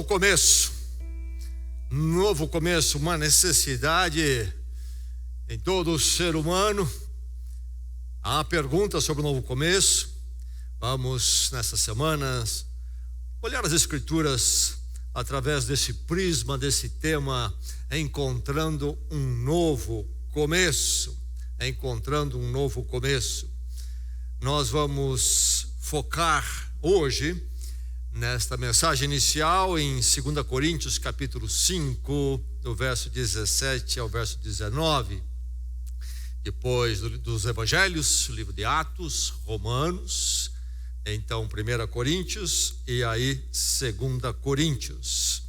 novo começo. Novo começo, uma necessidade em todo ser humano. Há uma pergunta sobre o novo começo. Vamos, nessas semanas, olhar as Escrituras através desse prisma, desse tema, encontrando um novo começo. Encontrando um novo começo. Nós vamos focar hoje nesta mensagem inicial em 2 Coríntios capítulo 5, do verso 17 ao verso 19. Depois dos Evangelhos, livro de Atos, Romanos, então 1 Coríntios e aí 2 Coríntios.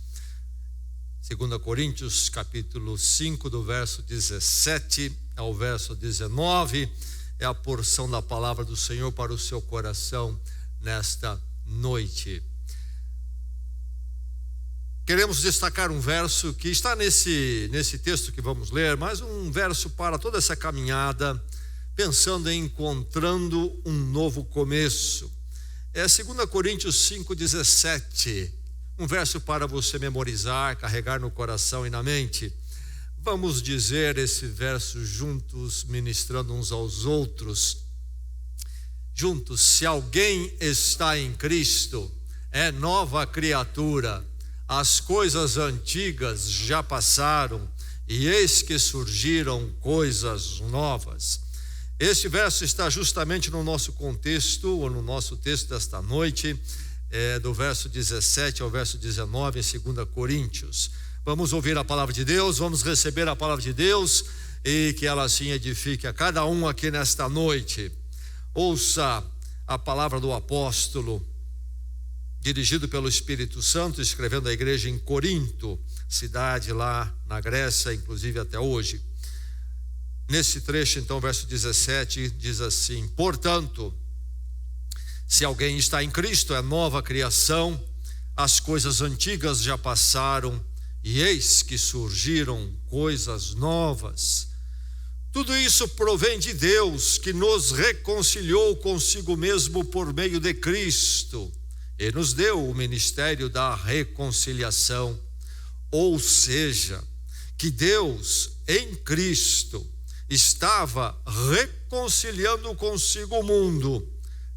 2 Coríntios capítulo 5, do verso 17 ao verso 19, é a porção da palavra do Senhor para o seu coração nesta noite. Queremos destacar um verso que está nesse texto que vamos ler, mas um verso para toda essa caminhada, pensando em encontrando um novo começo. É 2 Coríntios 5:17, um verso para você memorizar, carregar no coração e na mente. Vamos dizer esse verso juntos, ministrando uns aos outros. Juntos: se alguém está em Cristo, é nova criatura. As coisas antigas já passaram e eis que surgiram coisas novas. Este verso está justamente no nosso contexto, ou no nosso texto desta noite, do verso 17 ao verso 19 em 2 Coríntios. Vamos ouvir a palavra de Deus, vamos receber a palavra de Deus e que ela assim edifique a cada um aqui nesta noite. Ouça a palavra do apóstolo, dirigido pelo Espírito Santo, escrevendo à igreja em Corinto, cidade lá na Grécia, inclusive até hoje. Nesse trecho, então, verso 17, diz assim: portanto, se alguém está em Cristo, é nova criação, as coisas antigas já passaram, e eis que surgiram coisas novas. Tudo isso provém de Deus, que nos reconciliou consigo mesmo por meio de Cristo, e nos deu o ministério da reconciliação. Ou seja, que Deus em Cristo estava reconciliando consigo o mundo,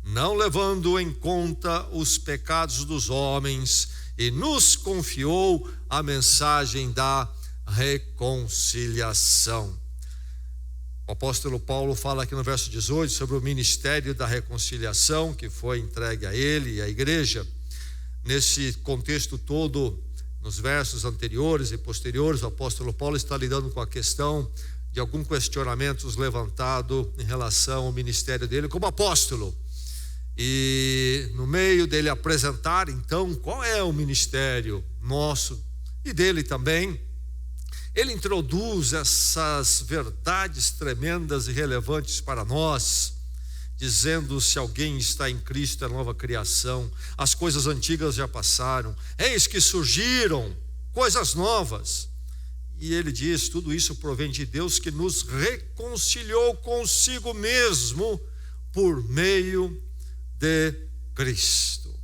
não levando em conta os pecados dos homens, e nos confiou a mensagem da reconciliação. O apóstolo Paulo fala aqui no verso 18 sobre o ministério da reconciliação que foi entregue a ele e à igreja. Nesse contexto todo, nos versos anteriores e posteriores, o apóstolo Paulo está lidando com a questão de alguns questionamentos levantados em relação ao ministério dele como apóstolo. E no meio dele apresentar então qual é o ministério nosso e dele também, ele introduz essas verdades tremendas e relevantes para nós, dizendo: se alguém está em Cristo, é nova criação, as coisas antigas já passaram, eis que surgiram coisas novas. E ele diz: tudo isso provém de Deus, que nos reconciliou consigo mesmo por meio de Cristo.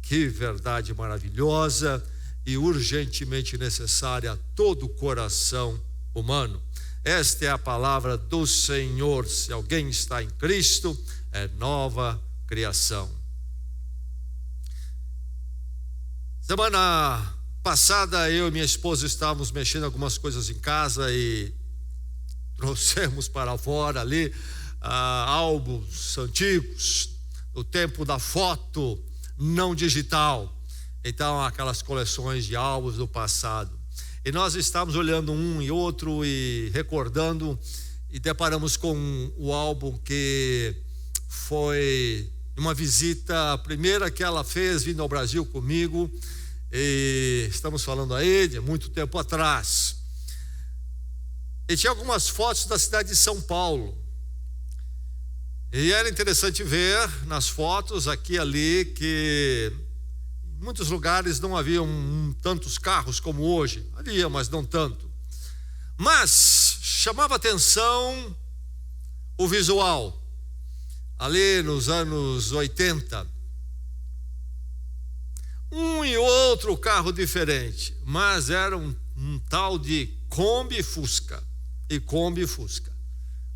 Que verdade maravilhosa e urgentemente necessária a todo coração humano. Esta é a palavra do Senhor. Se alguém está em Cristo, é nova criação. Semana passada, eu e minha esposa estávamos mexendo algumas coisas em casa e trouxemos para fora ali álbuns antigos, do tempo da foto não digital. Então, aquelas coleções de álbuns do passado. E nós estávamos olhando um e outro e recordando, e deparamos com o álbum que foi uma visita, a primeira que ela fez vindo ao Brasil comigo, e estamos falando aí de muito tempo atrás. E tinha algumas fotos da cidade de São Paulo. E era interessante ver nas fotos aqui e ali que em muitos lugares não haviam tantos carros como hoje. Havia, mas não tanto. Mas chamava atenção o visual. Ali nos anos 80, um e outro carro diferente, mas era um tal de Kombi Fusca e Kombi Fusca.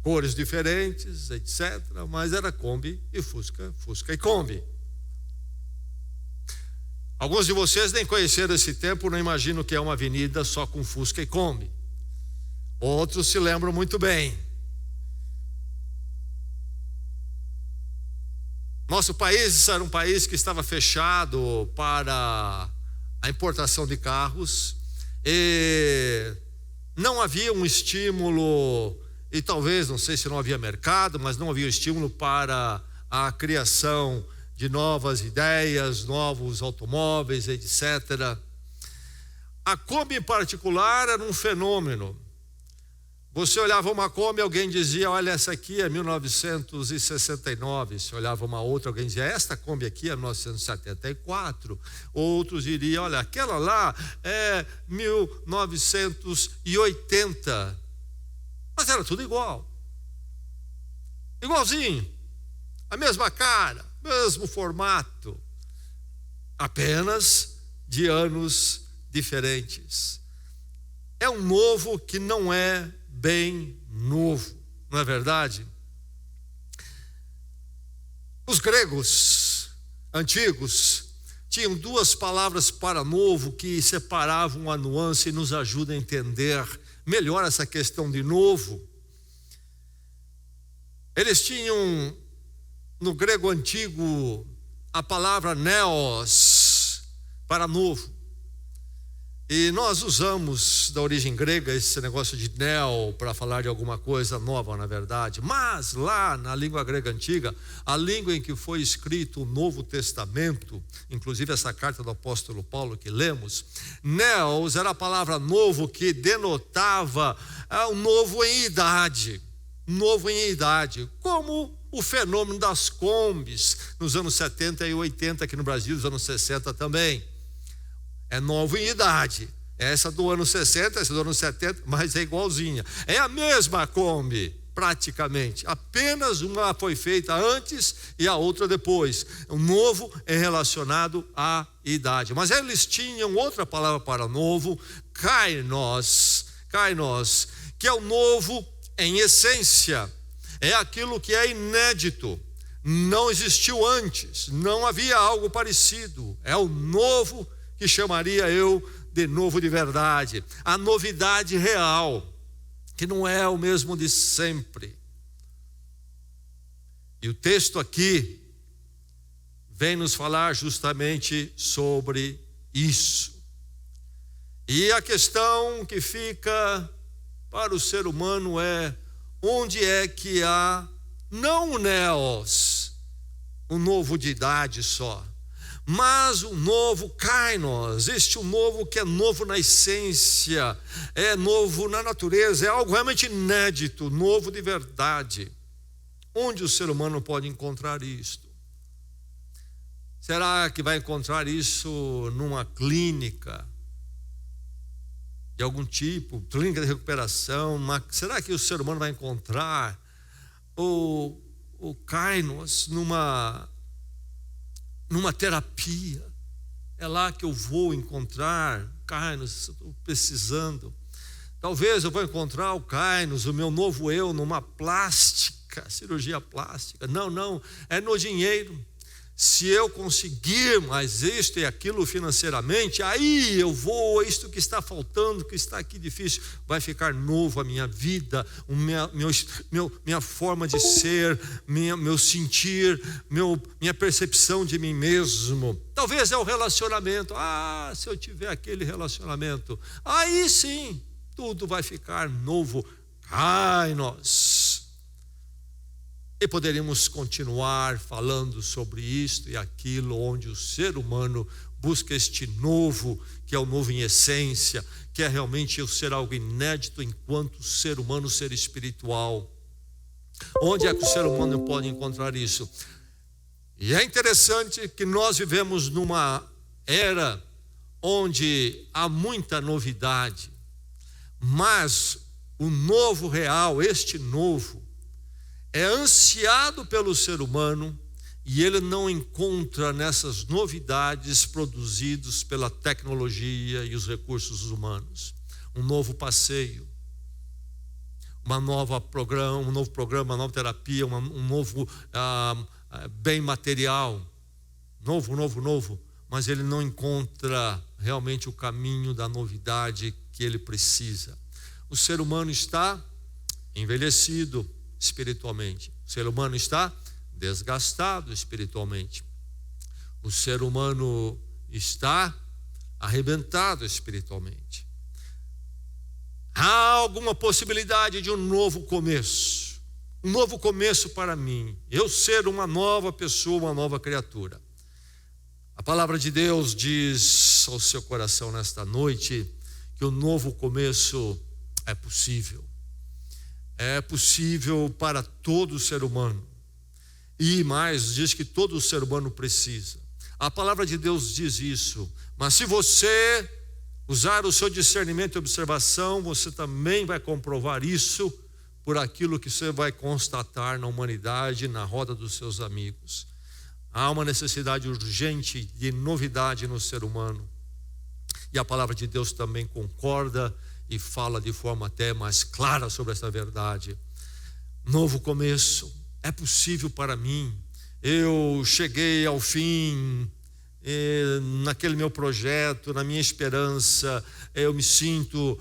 Cores diferentes, etc., mas era Kombi e Fusca, Fusca e Kombi. Alguns de vocês nem conheceram esse tempo, não imaginam que é uma avenida só com Fusca e Kombi. Outros se lembram muito bem. Nosso país era um país que estava fechado para a importação de carros e não havia um estímulo, e talvez, não sei se não havia mercado, mas não havia estímulo para a criação de novas ideias, novos automóveis, etc. A Kombi em particular era um fenômeno. Você olhava uma Kombi, alguém dizia, olha, essa aqui é 1969. Se olhava uma outra, alguém dizia, esta Kombi aqui é 1974. Outros diriam, olha, aquela lá é 1980. Mas era tudo igual. Igualzinho. A mesma cara, mesmo formato. Apenas de anos diferentes. É um novo que não é bem novo, não é verdade? Os gregos antigos tinham duas palavras para novo que separavam a nuance e nos ajudam a entender melhor essa questão de novo. Eles tinham no grego antigo a palavra neos para novo. E nós usamos da origem grega esse negócio de neo para falar de alguma coisa nova, na verdade. Mas lá na língua grega antiga, a língua em que foi escrito o Novo Testamento, inclusive essa carta do apóstolo Paulo que lemos, neos era a palavra novo que denotava um novo em idade. Novo em idade, como o fenômeno das combis nos anos 70 e 80 aqui no Brasil, nos anos 60 também. É novo em idade. Essa do ano 60, essa do ano 70, mas é igualzinha. É a mesma Kombi, praticamente. Apenas uma foi feita antes e a outra depois. O novo é relacionado à idade. Mas eles tinham outra palavra para novo, kainos, que é o novo em essência. É aquilo que é inédito. Não existiu antes. Não havia algo parecido. É o novo que chamaria eu de novo de verdade, a novidade real, que não é o mesmo de sempre. E o texto aqui vem nos falar justamente sobre isso. E a questão que fica para o ser humano é, onde é que há, não o neos, um novo de idade só, mas o novo kainos, este novo que é novo na essência, é novo na natureza, é algo realmente inédito, novo de verdade. Onde o ser humano pode encontrar isto? Será que vai encontrar isso numa clínica de algum tipo, clínica de recuperação? Será que o ser humano vai encontrar o kainos numa terapia? É lá que eu vou encontrar kainos, estou precisando. Talvez eu vou encontrar o kainos, o meu novo eu, numa plástica, cirurgia plástica. Não, é no dinheiro. Se eu conseguir mais isto e aquilo financeiramente, aí eu vou, isto que está faltando, que está aqui difícil, vai ficar novo a minha vida, minha forma de ser, meu sentir, minha percepção de mim mesmo. Talvez é o relacionamento. Se eu tiver aquele relacionamento, aí sim, tudo vai ficar novo. Kainos. E poderíamos continuar falando sobre isto e aquilo, onde o ser humano busca este novo, que é o novo em essência, que é realmente eu ser algo inédito enquanto ser humano, ser espiritual. Onde é que o ser humano pode encontrar isso? E é interessante que nós vivemos numa era onde há muita novidade, mas o novo real, este novo, é ansiado pelo ser humano E ele não encontra nessas novidades produzidas pela tecnologia e os recursos humanos um novo passeio, um novo programa, uma nova terapia, um novo bem material, novo, mas ele não encontra realmente o caminho da novidade que ele precisa. O ser humano está envelhecido espiritualmente, o ser humano está desgastado espiritualmente, o ser humano está arrebentado espiritualmente. Há alguma possibilidade de um novo começo para mim, eu ser uma nova pessoa, uma nova criatura. A palavra de Deus diz ao seu coração nesta noite que o novo começo é possível para todo ser humano, e mais, diz que todo ser humano precisa. A palavra de Deus diz isso, mas se você usar o seu discernimento e observação, você também vai comprovar isso por aquilo que você vai constatar na humanidade, na roda dos seus amigos. Há uma necessidade urgente de novidade no ser humano, e a palavra de Deus também concorda e fala de forma até mais clara sobre essa verdade. Novo começo é possível para mim. Eu cheguei ao fim naquele meu projeto, na minha esperança, eu me sinto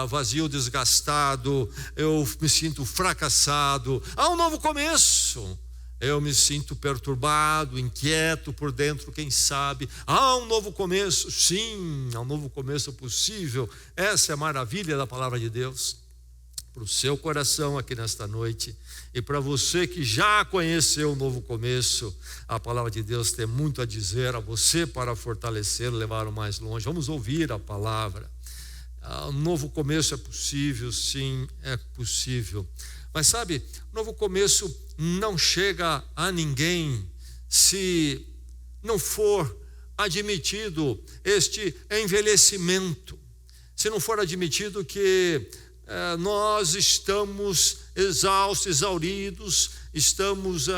vazio, desgastado, eu me sinto fracassado. Há um novo começo. Eu me sinto perturbado, inquieto por dentro, quem sabe. Há um novo começo, sim, há um novo começo possível. Essa é a maravilha da palavra de Deus para o seu coração aqui nesta noite. E para você que já conheceu o novo começo, a palavra de Deus tem muito a dizer a você para fortalecê-lo, levá-lo mais longe. Vamos ouvir a palavra. Um novo começo é possível, sim, é possível. Mas sabe, novo começo não chega a ninguém se não for admitido este envelhecimento, se não for admitido que nós estamos exaustos, exauridos, estamos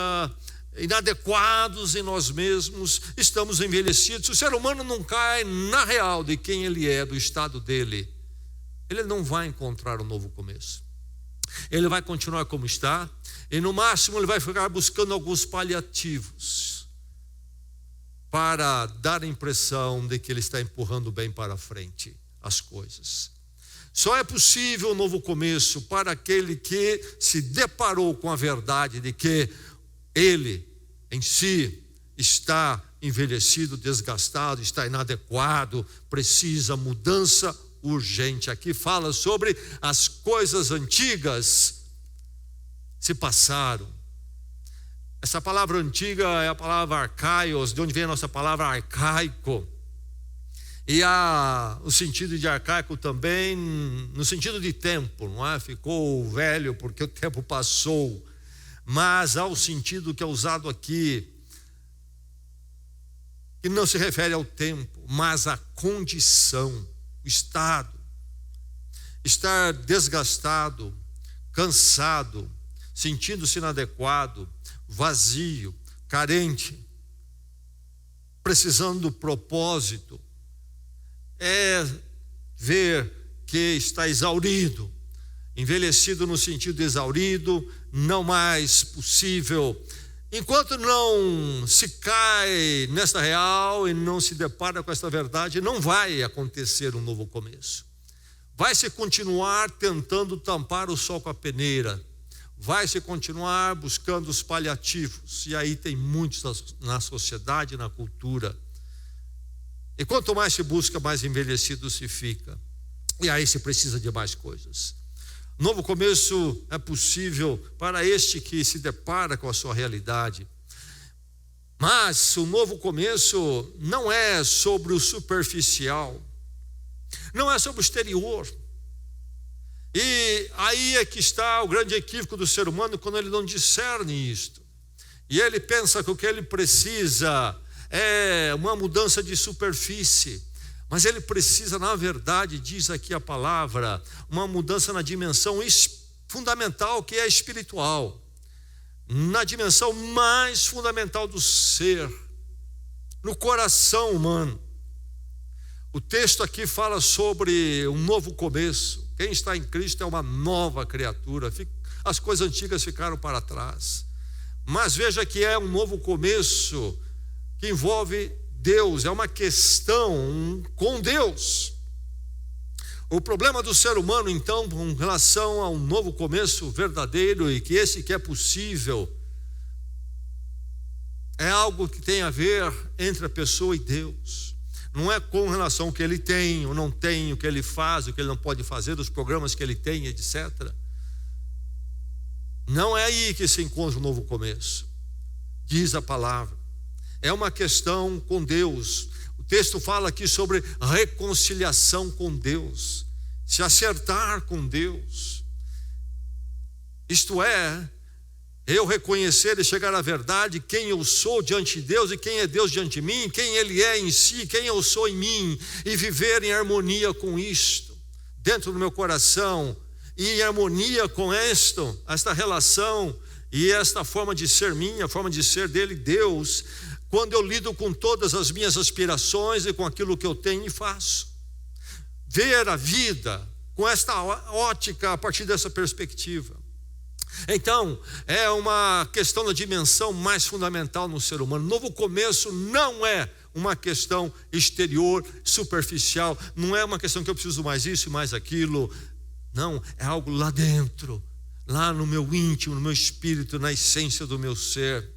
inadequados em nós mesmos, estamos envelhecidos. Se o ser humano não cai na real de quem ele é, do estado dele, ele não vai encontrar um novo começo. Ele vai continuar como está, e no máximo ele vai ficar buscando alguns paliativos para dar a impressão de que ele está empurrando bem para frente as coisas. Só é possível um novo começo para aquele que se deparou com a verdade de que ele em si está envelhecido, desgastado, está inadequado, precisa mudança urgente. Aqui fala sobre as coisas antigas se passaram. Essa palavra antiga é a palavra arcaios, de onde vem a nossa palavra arcaico. E há o sentido de arcaico também no sentido de tempo, não é? Ficou velho porque o tempo passou. Mas há o sentido que é usado aqui, que não se refere ao tempo, mas à condição, o estado. Estar desgastado, cansado, sentindo-se inadequado, vazio, carente, precisando do propósito, é ver que está exaurido, envelhecido no sentido de exaurido, não mais possível. Enquanto não se cai nesta real e não se depara com esta verdade, não vai acontecer um novo começo. Vai se continuar tentando tampar o sol com a peneira, vai se continuar buscando os paliativos, e aí tem muitos na sociedade, na cultura. E quanto mais se busca, mais envelhecido se fica, e aí se precisa de mais coisas. Novo começo é possível para este que se depara com a sua realidade. Mas o novo começo não é sobre o superficial, não é sobre o exterior. E aí é que está o grande equívoco do ser humano quando ele não discerne isto. E ele pensa que o que ele precisa é uma mudança de superfície. Mas ele precisa, na verdade, diz aqui a palavra, uma mudança na dimensão fundamental, que é espiritual. na dimensão mais fundamental do ser, no coração humano. O texto aqui fala sobre um novo começo. Quem está em Cristo é uma nova criatura. As coisas antigas ficaram para trás. Mas veja que é um novo começo que envolve Deus, é uma questão com Deus. O problema do ser humano, então, com relação a um novo começo verdadeiro e que esse que é possível, é algo que tem a ver entre a pessoa e Deus. Não é com relação ao que ele tem ou não tem, o que ele faz, o que ele não pode fazer, os programas que ele tem, etc. Não é aí que se encontra um novo começo, diz a palavra. É uma questão com Deus. O texto fala aqui sobre reconciliação com Deus, se acertar com Deus. Isto é, eu reconhecer e chegar à verdade quem eu sou diante de Deus e quem é Deus diante de mim, quem Ele é em si, quem eu sou em mim, e viver em harmonia com isto, dentro do meu coração, e em harmonia com esta relação e esta forma de ser minha, a forma de ser dele, Deus, quando eu lido com todas as minhas aspirações e com aquilo que eu tenho e faço. Ver a vida com esta ótica, a partir dessa perspectiva. Então, é uma questão da dimensão mais fundamental no ser humano. Novo começo não é uma questão exterior, superficial, não é uma questão que eu preciso mais isso e mais aquilo. Não, é algo lá dentro, lá no meu íntimo, no meu espírito, na essência do meu ser.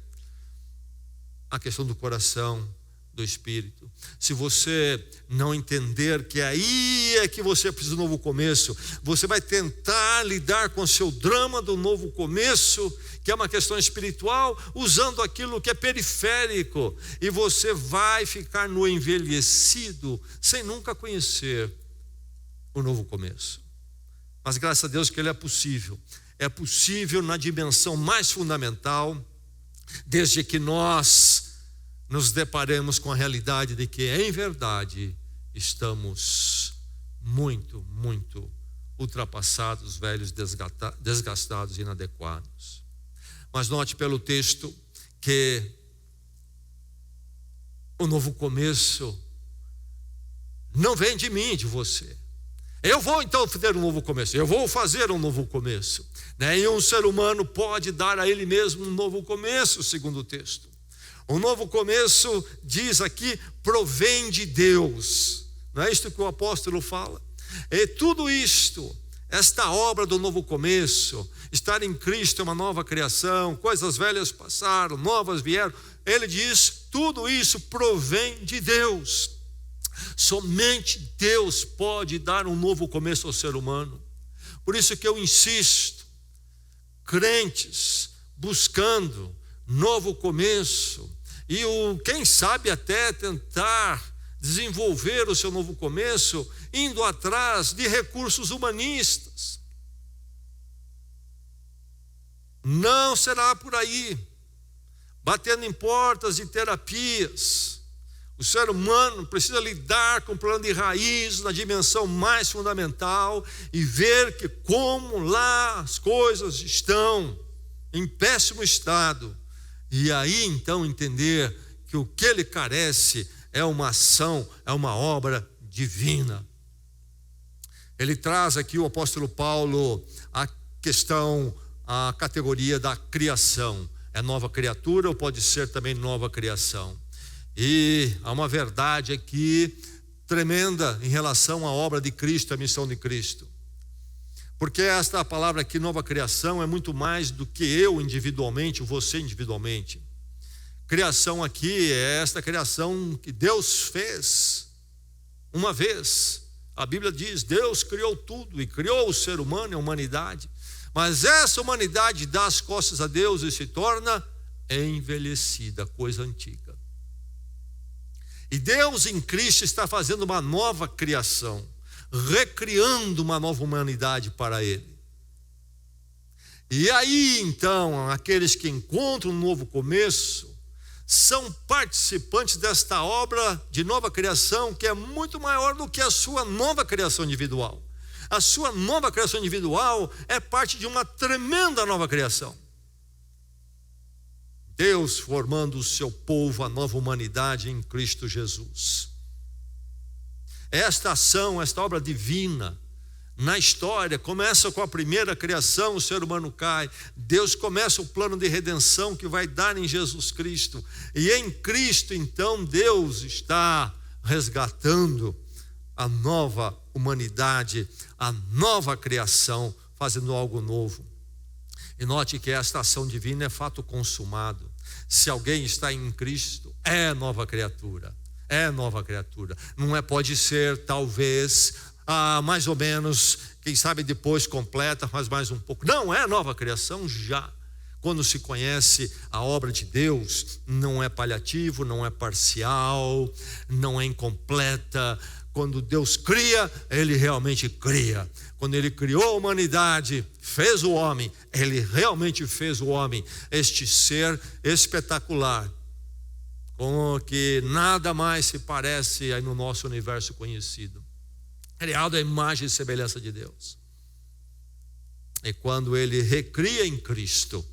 A questão do coração, do espírito. Se você não entender que aí é que você precisa de um novo começo, você vai tentar lidar com o seu drama do novo começo, que é uma questão espiritual, usando aquilo que é periférico, e você vai ficar no envelhecido, sem nunca conhecer o novo começo. Mas graças a Deus que ele é possível na dimensão mais fundamental, desde que nós nos deparemos com a realidade de que, em verdade, estamos muito, muito ultrapassados, velhos, desgastados e inadequados. Mas note pelo texto que o novo começo não vem de mim, de você. Eu vou então ter um novo começo, eu vou fazer um novo começo. Nenhum ser humano pode dar a ele mesmo um novo começo, segundo o texto. O novo começo, diz aqui, provém de Deus. Não é isto que o apóstolo fala? E tudo isto, esta obra do novo começo, estar em Cristo é uma nova criação, coisas velhas passaram, novas vieram. Ele diz, tudo isso provém de Deus. Somente Deus pode dar um novo começo ao ser humano. Por isso que eu insisto, crentes buscando novo começo, e quem sabe até tentar desenvolver o seu novo começo, indo atrás de recursos humanistas. Não será por aí, batendo em portas de terapias. O ser humano precisa lidar com o problema de raiz na dimensão mais fundamental e ver que como lá as coisas estão em péssimo estado. E aí então entender que o que ele carece é uma ação, é uma obra divina. Ele traz aqui, o apóstolo Paulo, a questão, a categoria da criação. É nova criatura ou pode ser também nova criação? E há uma verdade aqui tremenda em relação à obra de Cristo, à missão de Cristo. Porque esta palavra aqui, nova criação, é muito mais do que eu individualmente, você individualmente. Criação aqui é esta criação que Deus fez uma vez. A Bíblia diz, Deus criou tudo e criou o ser humano e a humanidade. Mas essa humanidade dá as costas a Deus e se torna envelhecida, coisa antiga. E Deus em Cristo está fazendo uma nova criação, recriando uma nova humanidade para Ele. E aí então, aqueles que encontram um novo começo, são participantes desta obra de nova criação, que é muito maior do que a sua nova criação individual. A sua nova criação individual é parte de uma tremenda nova criação. Deus formando o seu povo, a nova humanidade em Cristo Jesus. Esta ação, esta obra divina na história começa com a primeira criação, o ser humano cai. Deus começa o plano de redenção que vai dar em Jesus Cristo. E em Cristo, então, Deus está resgatando a nova humanidade, a nova criação, fazendo algo novo. E note que esta ação divina é fato consumado. Se alguém está em Cristo, é nova criatura. É nova criatura. Não é, pode ser, talvez, mais ou menos, quem sabe depois completa, mas mais um pouco. Não, é nova criação já. Quando se conhece a obra de Deus, não é paliativo, não é parcial, não é incompleta. Quando Deus cria, Ele realmente cria. Quando Ele criou a humanidade, fez o homem, Ele realmente fez o homem, este ser espetacular, com que nada mais se parece aí no nosso universo conhecido, criado à imagem e semelhança de Deus. E quando Ele recria em Cristo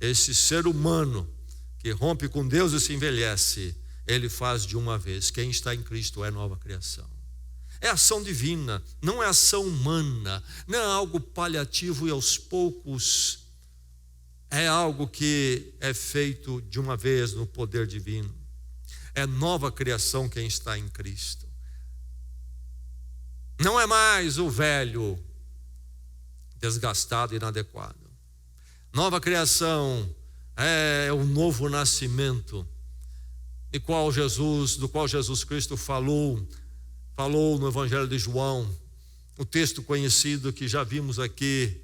esse ser humano que rompe com Deus e se envelhece, Ele faz de uma vez. Quem está em Cristo é nova criação. É ação divina, não é ação humana, não é algo paliativo e aos poucos. É algo que é feito de uma vez no poder divino. É nova criação quem está em Cristo. Não é mais o velho desgastado e inadequado. Nova criação é o novo nascimento do qual Jesus Cristo falou no Evangelho de João, o texto conhecido que já vimos aqui,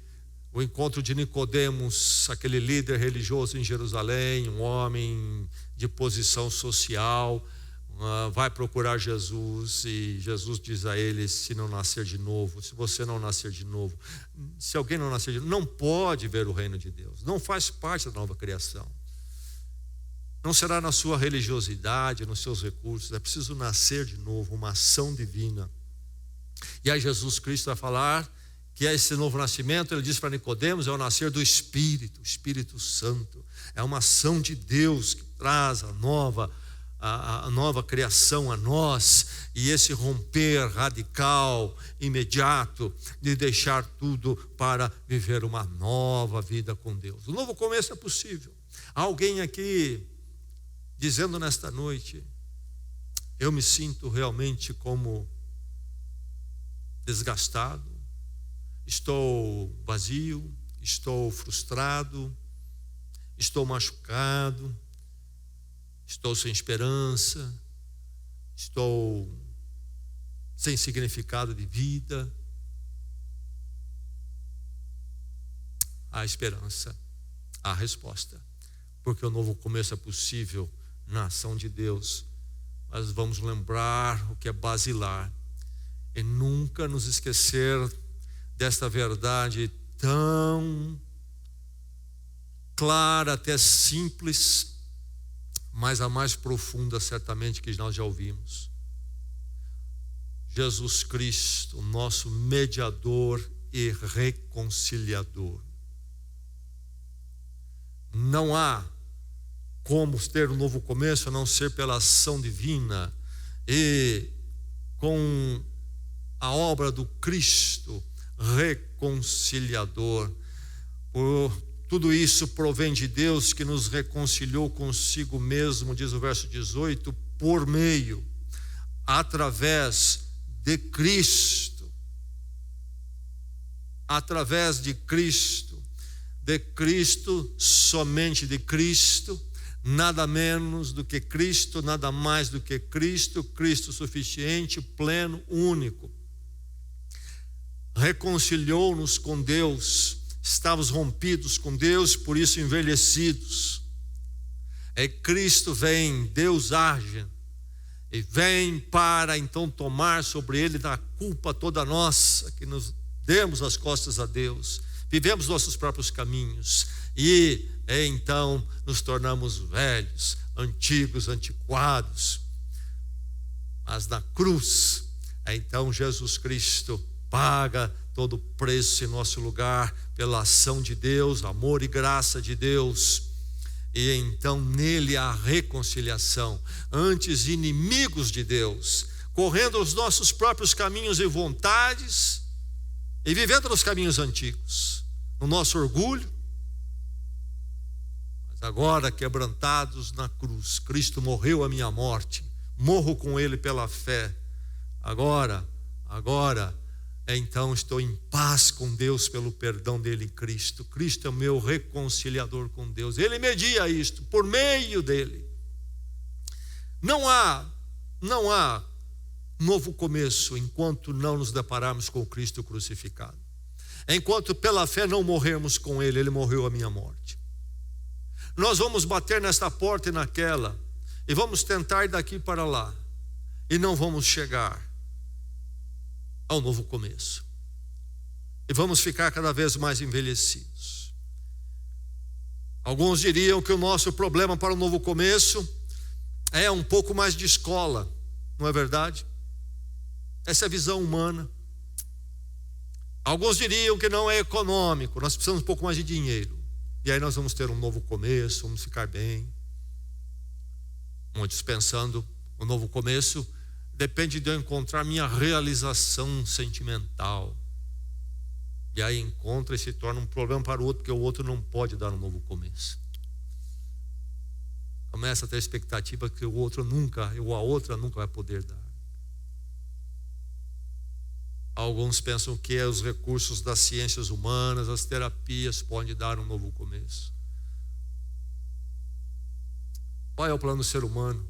o encontro de Nicodemos, aquele líder religioso em Jerusalém, um homem de posição social, vai procurar Jesus e Jesus diz a ele: se não nascer de novo, se você não nascer de novo, se alguém não nascer de novo, não pode ver o reino de Deus, não faz parte da nova criação. Não será na sua religiosidade, nos seus recursos, é preciso nascer de novo, uma ação divina. E aí Jesus Cristo vai falar que é esse novo nascimento, ele diz para Nicodemos, é o nascer do Espírito, o Espírito Santo. É uma ação de Deus que traz a nova criação a nós, e esse romper radical, imediato, de deixar tudo para viver uma nova vida com Deus. O novo começo é possível. Há alguém aqui dizendo nesta noite: eu me sinto realmente como desgastado, estou vazio, estou frustrado, estou machucado, estou sem esperança, estou sem significado de vida. Há esperança, há resposta, porque o novo começo é possível na ação de Deus. Mas vamos lembrar o que é basilar e nunca nos esquecer desta verdade tão clara, até simples, mas a mais profunda certamente que nós já ouvimos. Jesus Cristo, nosso mediador e reconciliador. Não há como ter um novo começo a não ser pela ação divina e com a obra do Cristo reconciliador. Tudo isso provém de Deus, que nos reconciliou consigo mesmo, diz o verso 18, por meio, através de Cristo. Através de Cristo, somente de Cristo, nada menos do que Cristo, nada mais do que Cristo, Cristo suficiente, pleno, único. Reconciliou-nos com Deus, estávamos rompidos com Deus, por isso envelhecidos. Cristo vem, Deus age, e vem para então tomar sobre Ele a culpa toda nossa, que nos demos as costas a Deus, vivemos nossos próprios caminhos, e então nos tornamos velhos, antigos, antiquados. Mas na cruz, então Jesus Cristo paga todo o preço em nosso lugar, pela ação de Deus, amor e graça de Deus. E então nele há reconciliação. Antes inimigos de Deus, correndo os nossos próprios caminhos e vontades, e vivendo nos caminhos antigos, no nosso orgulho. Mas agora, quebrantados na cruz, Cristo morreu a minha morte, morro com ele pela fé. Agora, então estou em paz com Deus pelo perdão dele em Cristo. Cristo é o meu reconciliador com Deus. Ele media isto por meio dele. Não há novo começo enquanto não nos depararmos com Cristo crucificado. Enquanto pela fé não morrermos com ele, ele morreu a minha morte. Nós vamos bater nesta porta e naquela, e vamos tentar ir daqui para lá, e não vamos chegar ao novo começo. E vamos ficar cada vez mais envelhecidos. Alguns diriam que o nosso problema para o novo começo é um pouco mais de escola, não é verdade? Essa é a visão humana. Alguns diriam que não é econômico, nós precisamos um pouco mais de dinheiro. E aí nós vamos ter um novo começo, vamos ficar bem. Muitos pensando, o novo começo depende de eu encontrar minha realização sentimental. E aí encontra e se torna um problema para o outro, porque o outro não pode dar um novo começo. Começa a ter a expectativa que o outro nunca, ou a outra nunca vai poder dar. Alguns pensam que os recursos das ciências humanas, as terapias podem dar um novo começo. Qual é o plano do ser humano?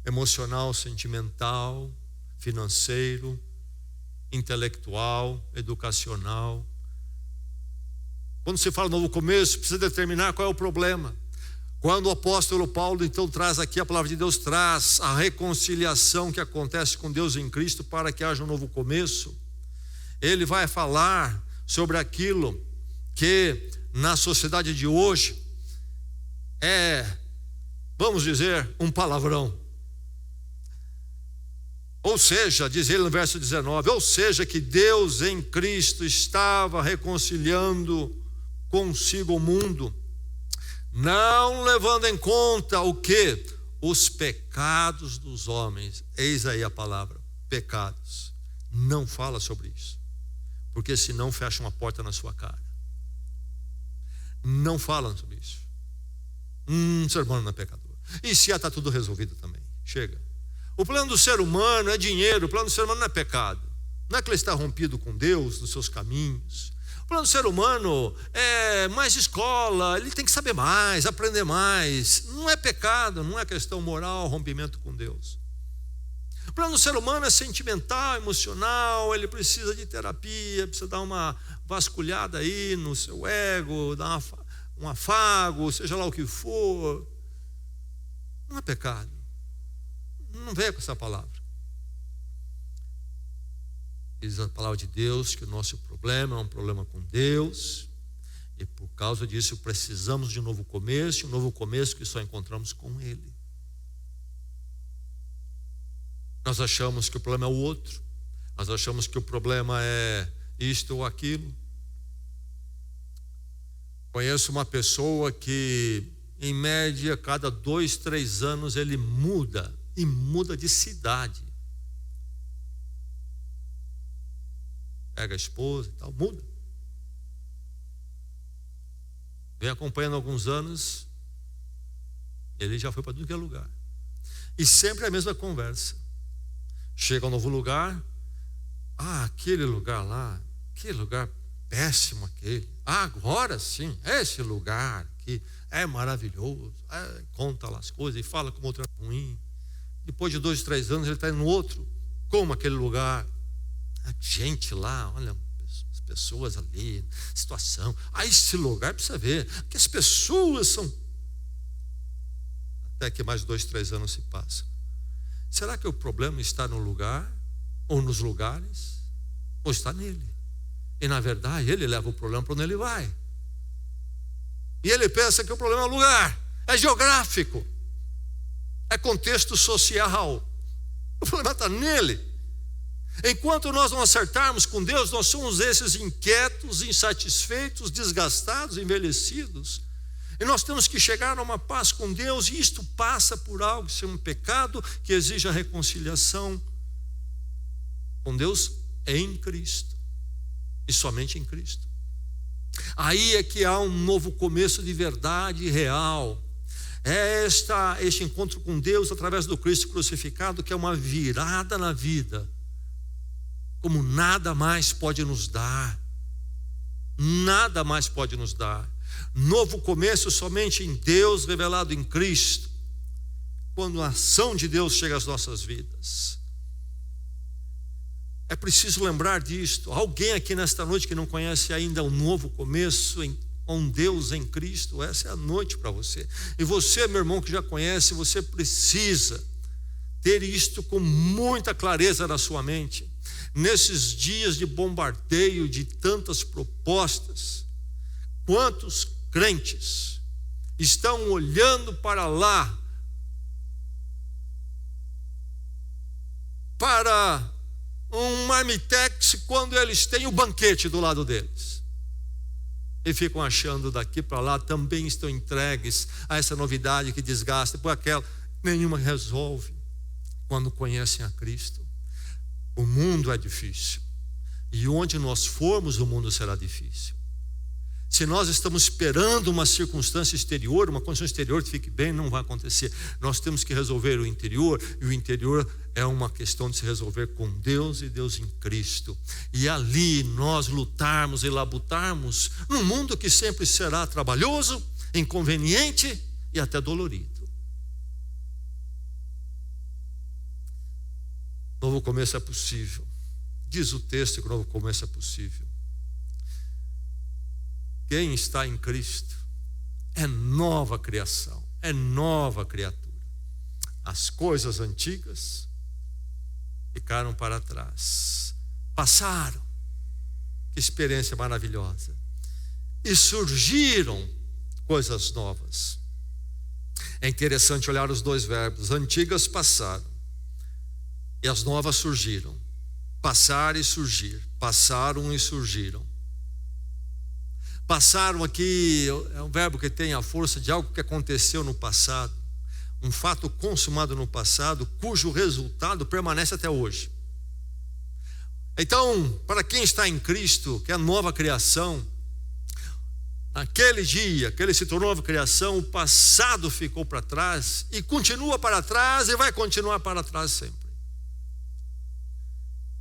Emocional, sentimental, financeiro, intelectual, educacional. Quando se fala novo começo, precisa determinar qual é o problema. Quando o apóstolo Paulo então traz aqui, a palavra de Deus traz a reconciliação que acontece com Deus em Cristo para que haja um novo começo, ele vai falar sobre aquilo que na sociedade de hoje é, vamos dizer, um palavrão. Ou seja, diz ele no verso 19, ou seja, que Deus em Cristo estava reconciliando consigo o mundo, não levando em conta o quê? Os pecados dos homens. Eis aí a palavra, pecados. Não fala sobre isso, porque senão fecha uma porta na sua cara. Não falam sobre isso. Ser humano não é pecador. E se já está tudo resolvido também, chega. O plano do ser humano é dinheiro, o plano do ser humano não é pecado. Não é que ele está rompido com Deus, nos seus caminhos. O plano do ser humano é mais escola, ele tem que saber mais, aprender mais. Não é pecado, não é questão moral, rompimento com Deus. O plano do ser humano é sentimental, emocional, ele precisa de terapia, precisa dar uma vasculhada aí no seu ego, dar um afago, seja lá o que for. Não é pecado. Não venha com essa palavra. Diz a palavra de Deus que o nosso problema é um problema com Deus, e por causa disso precisamos de um novo começo que só encontramos com Ele. Nós achamos que o problema é o outro, nós achamos que o problema é isto ou aquilo. Conheço uma pessoa que, em média, cada 2, 3 anos ele muda, e muda de cidade. Pega a esposa e tal, muda. Vem acompanhando há alguns anos, ele já foi para tudo que é lugar. E sempre a mesma conversa. Chega a um novo lugar, aquele lugar lá, que lugar péssimo aquele. Agora sim, esse lugar que é maravilhoso. Conta lá as coisas e fala como outro é ruim. Depois de 2, 3 anos ele está no outro, como aquele lugar. A gente lá, olha, as pessoas ali, situação. Esse lugar precisa ver, que as pessoas são. Até que mais 2, 3 anos se passam. Será que o problema está no lugar, ou nos lugares, ou está nele? E na verdade ele leva o problema para onde ele vai. E ele pensa que o problema é o lugar, é geográfico, é contexto social. O problema está nele. Enquanto nós não acertarmos com Deus, nós somos esses inquietos, insatisfeitos, desgastados, envelhecidos, E nós temos que chegar a uma paz com Deus, e isto passa por algo, ser um pecado que exige a reconciliação com Deus em Cristo, e somente em Cristo. Aí é que há um novo começo de verdade real. É este encontro com Deus através do Cristo crucificado, que é uma virada na vida, como nada mais pode nos dar. Nada mais pode nos dar. Novo começo somente em Deus, revelado em Cristo, quando a ação de Deus chega às nossas vidas. É preciso lembrar disto. Alguém aqui nesta noite que não conhece ainda o novo começo com Deus em Cristo, essa é a noite para você. E você, meu irmão, que já conhece, você precisa ter isto com muita clareza na sua mente. Nesses dias de bombardeio de tantas propostas, quantos crentes estão olhando para lá, para um marmitex, quando eles têm o banquete do lado deles, e ficam achando daqui para lá, também estão entregues a essa novidade que desgasta, por aquela, nenhuma resolve. Quando conhecem a Cristo, o mundo é difícil, e onde nós formos, o mundo será difícil. Se nós estamos esperando uma circunstância exterior, uma condição exterior que fique bem, não vai acontecer. Nós temos que resolver o interior, e o interior é uma questão de se resolver com Deus e Deus em Cristo. E ali nós lutarmos e labutarmos num mundo que sempre será trabalhoso, inconveniente e até dolorido. Novo começo é possível. Diz o texto que o novo começo é possível. Quem está em Cristo é nova criação, é nova criatura. As coisas antigas ficaram para trás, passaram. Que experiência maravilhosa. E surgiram coisas novas. É interessante olhar os dois verbos. Antigas passaram e as novas surgiram. Passar e surgir. Passaram e surgiram. Passaram aqui é um verbo que tem a força de algo que aconteceu no passado, um fato consumado no passado, cujo resultado permanece até hoje. Então, para quem está em Cristo, que é a nova criação, naquele dia que ele se tornou nova criação, o passado ficou para trás e continua para trás e vai continuar para trás sempre.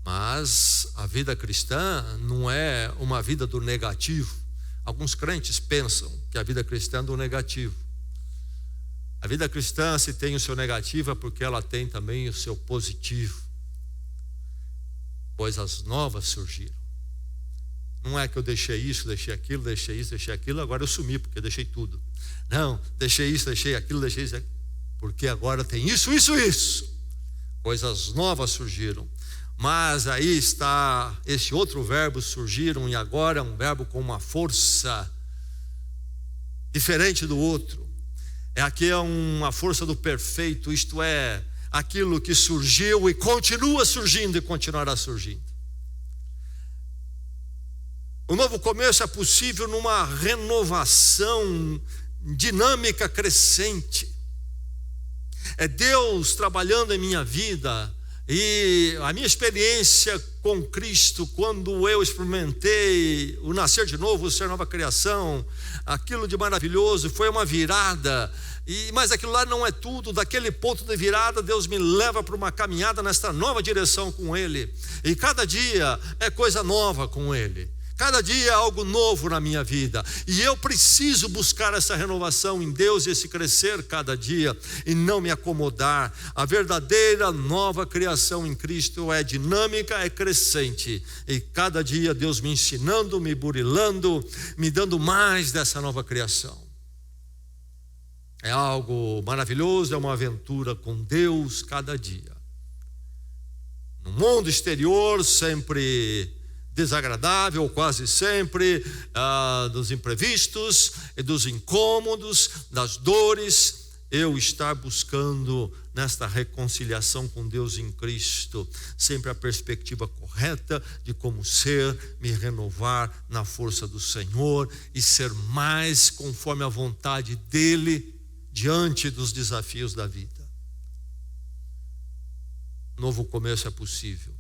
Mas a vida cristã não é uma vida do negativo. Alguns crentes pensam que a vida cristã é do negativo. A vida cristã, se tem o seu negativo, é porque ela tem também o seu positivo. Coisas novas surgiram. Não é que eu deixei isso, deixei aquilo, deixei isso, deixei aquilo, agora eu sumi porque eu deixei tudo. Não, deixei isso, deixei aquilo, deixei isso, porque agora tem isso, isso, isso. Coisas novas surgiram. Mas aí está esse outro verbo, surgiram, e agora é um verbo com uma força diferente do outro. Aqui é uma força do perfeito, isto é, aquilo que surgiu e continua surgindo e continuará surgindo. O novo começo é possível numa renovação dinâmica crescente. É Deus trabalhando em minha vida. E a minha experiência com Cristo, quando eu experimentei o nascer de novo, o ser nova criação, aquilo de maravilhoso, foi uma virada. Mas aquilo lá não é tudo. Daquele ponto de virada, Deus me leva para uma caminhada nesta nova direção com Ele. E cada dia é coisa nova com Ele. Cada dia é algo novo na minha vida. E eu preciso buscar essa renovação em Deus e esse crescer cada dia e não me acomodar. A verdadeira nova criação em Cristo é dinâmica, é crescente. E cada dia Deus me ensinando, me burilando, me dando mais dessa nova criação. É algo maravilhoso, é uma aventura com Deus cada dia. No mundo exterior, sempre desagradável, quase sempre, dos imprevistos, dos incômodos, das dores, eu estar buscando nesta reconciliação com Deus em Cristo, sempre a perspectiva correta de como ser, me renovar na força do Senhor e ser mais conforme a vontade dEle diante dos desafios da vida. Novo começo é possível,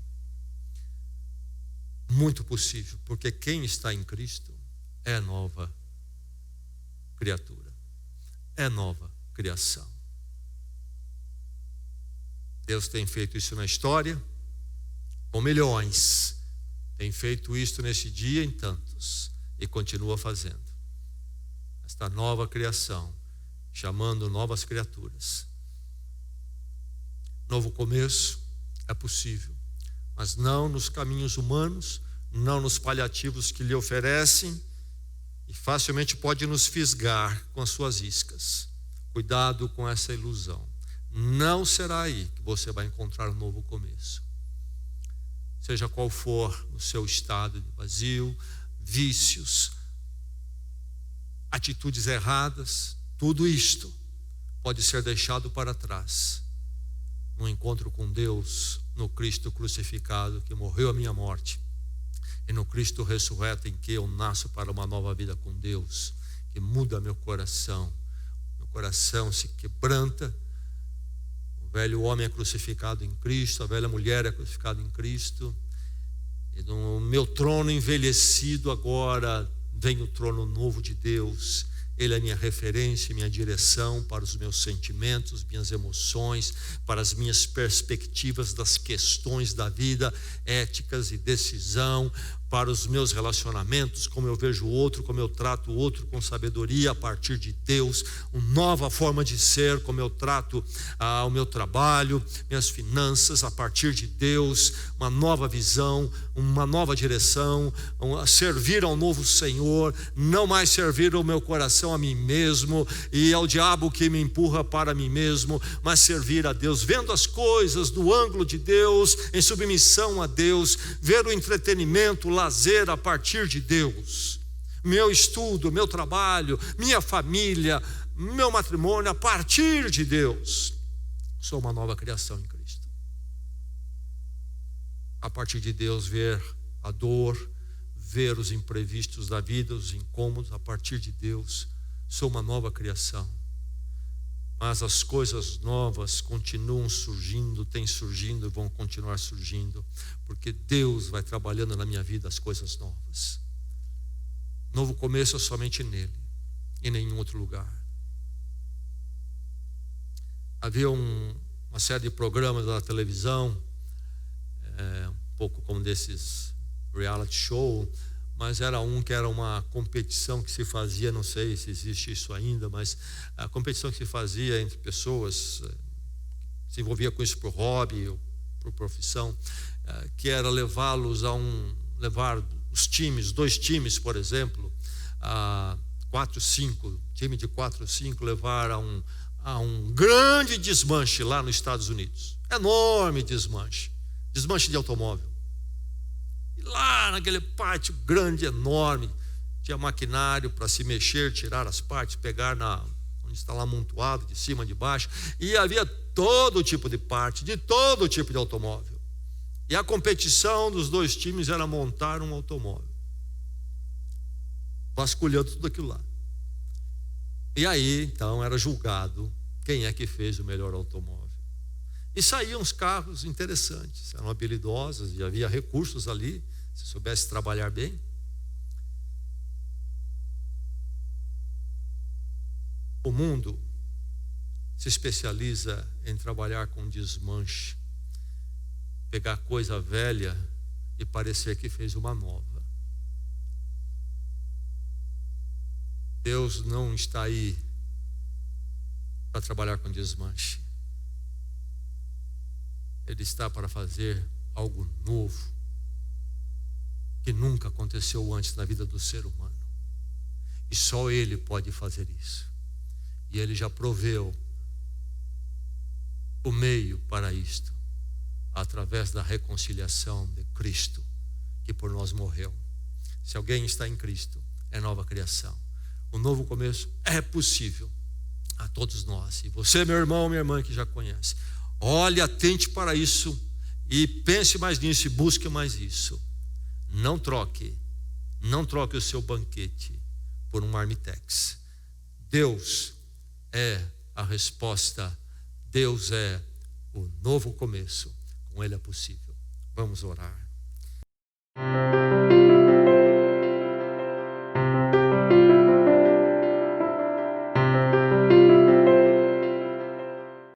muito possível, porque quem está em Cristo é nova criatura, é nova criação. Deus tem feito isso na história com milhões, tem feito isso nesse dia em tantos e continua fazendo. Esta nova criação, chamando novas criaturas. Novo começo é possível, mas não nos caminhos humanos, não nos paliativos que lhe oferecem, e facilmente pode nos fisgar com as suas iscas. Cuidado com essa ilusão. Não será aí que você vai encontrar um novo começo. Seja qual for o seu estado de vazio, vícios, atitudes erradas, tudo isto pode ser deixado para trás no encontro com Deus, no Cristo crucificado que morreu a minha morte, e no Cristo ressurreto em que eu nasço para uma nova vida com Deus, que muda meu coração. Meu coração se quebranta. O velho homem é crucificado em Cristo, a velha mulher é crucificada em Cristo, e no meu trono envelhecido agora vem o trono novo de Deus. Ele é minha referência, minha direção para os meus sentimentos, minhas emoções, para as minhas perspectivas das questões da vida, éticas e decisão, para os meus relacionamentos, como eu vejo o outro, como eu trato o outro com sabedoria a partir de Deus, uma nova forma de ser, como eu trato o meu trabalho, minhas finanças a partir de Deus, uma nova visão, uma nova direção, servir ao novo Senhor, não mais servir ao meu coração a mim mesmo e ao diabo que me empurra para mim mesmo, mas servir a Deus, vendo as coisas do ângulo de Deus, em submissão a Deus, ver o entretenimento, o lazer a partir de Deus, meu estudo, meu trabalho, minha família, meu matrimônio a partir de Deus. Sou uma nova criação em Cristo. A partir de Deus, ver a dor, ver os imprevistos da vida, os incômodos, a partir de Deus, sou uma nova criação. Mas as coisas novas continuam surgindo, têm surgindo e vão continuar surgindo, porque Deus vai trabalhando na minha vida as coisas novas. Novo começo é somente nele, em nenhum outro lugar. Havia uma série de programas na televisão, um pouco como desses reality show, mas era que era uma competição que se fazia, não sei se existe isso ainda, mas a competição que se fazia entre pessoas, se envolvia com isso por hobby ou por profissão, que era levar os times, 2 times, por exemplo, 4, 5, time de 4, 5, levar a um grande desmanche lá nos Estados Unidos, enorme desmanche de automóvel. E lá naquele pátio grande, enorme, tinha maquinário para se mexer, tirar as partes, pegar onde está lá amontoado, de cima, de baixo, e havia todo tipo de parte, de todo tipo de automóvel. E a competição dos 2 times era montar um automóvel, vasculhando tudo aquilo lá. E aí, então, era julgado quem é que fez o melhor automóvel. E saíam uns carros interessantes, eram habilidosos e havia recursos ali, se soubesse trabalhar bem. O mundo se especializa em trabalhar com desmanche, pegar coisa velha e parecer que fez uma nova. Deus não está aí para trabalhar com desmanche. Ele está para fazer algo novo, que nunca aconteceu antes na vida do ser humano. E só Ele pode fazer isso. E Ele já proveu o meio para isto, através da reconciliação de Cristo, que por nós morreu. Se alguém está em Cristo, é nova criação. O novo começo é possível. a todos nós. E você, meu irmão, minha irmã, que já conhece, olhe, atente para isso e pense mais nisso e busque mais isso. Não troque o seu banquete por um marmitex. Deus é a resposta, Deus é o novo começo, com Ele é possível. Vamos orar.